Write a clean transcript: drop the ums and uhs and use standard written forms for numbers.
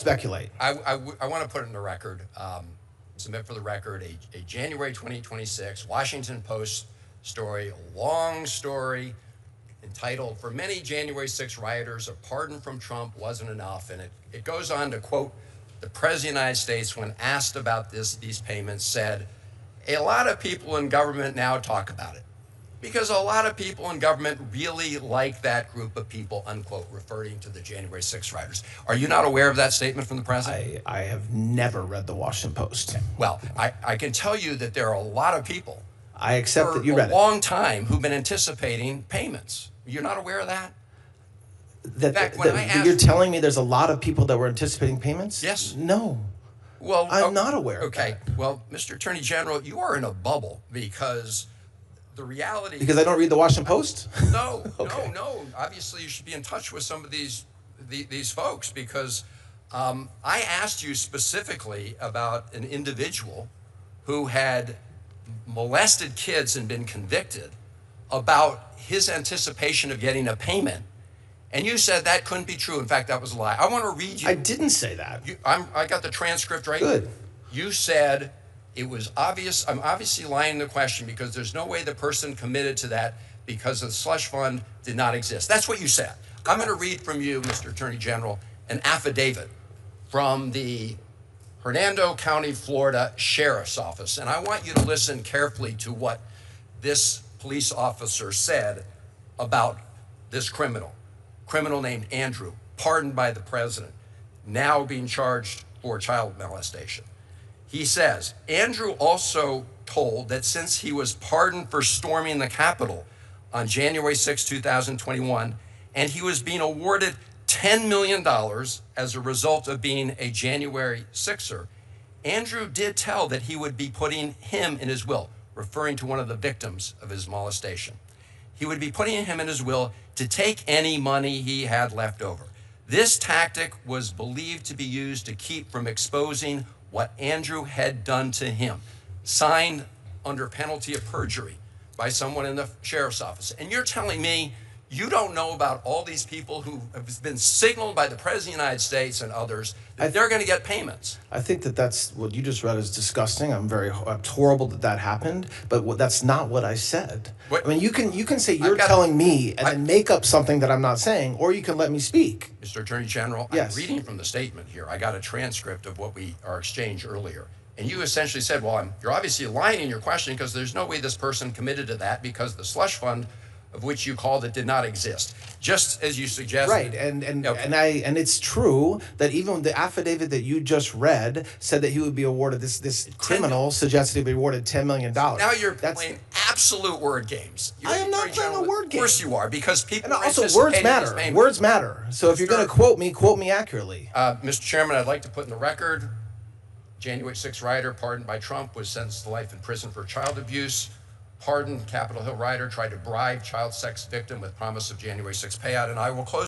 speculate. I want to put it in the record, submit for the record, a January 2026 Washington Post story, a long story entitled, "For Many January 6 Rioters, a Pardon from Trump Wasn't Enough." And it goes on to quote the President of the United States, when asked about these payments, said, "A lot of people in government now talk about it, because a lot of people in government really like that group of people," unquote, referring to the January 6 rioters. Are you not aware of that statement from the president? I have never read the Washington Post. Well, I can tell you that there are a lot of people I accept for that you read a long time who've been anticipating payments. You're not aware of that? it. In fact, when I asked, You're telling me there's a lot of people that were anticipating payments? Yes. No. well, I'm not aware of Okay. that. Well, Mr. Attorney General, you are in a bubble, because the reality. Because I don't read the Washington Post? No, Okay. no. Obviously, you should be in touch with some of these folks, because I asked you specifically about an individual who had molested kids and been convicted, about his anticipation of getting a payment, and you said that couldn't be true. In fact, that was a lie. I want to read you. I didn't say that. I got the transcript right. Good. You said it was obvious. I'm obviously lying the question, because there's no way the person committed to that because the slush fund did not exist. That's what you said. I'm going to read from you, Mr. Attorney General, an affidavit from the Hernando County, Florida Sheriff's Office. And I want you to listen carefully to what this police officer said about this criminal named Andrew, pardoned by the president, now being charged for child molestation. He says, Andrew also told that since he was pardoned for storming the Capitol on January 6, 2021, and he was being awarded $10 million as a result of being a January 6er, Andrew did tell that he would be putting him in his will, referring to one of the victims of his molestation. He would be putting him in his will to take any money he had left over. This tactic was believed to be used to keep from exposing what Andrew had done to him, signed under penalty of perjury by someone in the sheriff's office. And you're telling me you don't know about all these people who have been signaled by the President of the United States and others that they're going to get payments? I think that's what you just read is disgusting. It's horrible that happened, but that's not what I said. What? I mean, you can say you're telling me and then make up something that I'm not saying, or you can let me speak. Mr. Attorney General, Yes. I'm reading from the statement here. I got a transcript of our exchange earlier. And you essentially said, well, you're obviously lying in your question, because there's no way this person committed to that, because the slush fund, of which you called it, did not exist, just as you suggested. Right, and Okay. it's true that even the affidavit that you just read said that he would be awarded this criminal suggested he'd be awarded $10 million. Now you're playing absolute word games. I am not playing a word game. Of course you are, because people. And are also, anticipating words matter. these payments. Words matter. So if you're going to quote me accurately. Mr. Chairman, I'd like to put in the record, January 6 rioter pardoned by Trump was sentenced to life in prison for child abuse. Pardoned Capitol Hill rioter tried to bribe child sex victim with promise of January 6 payout. And I will close.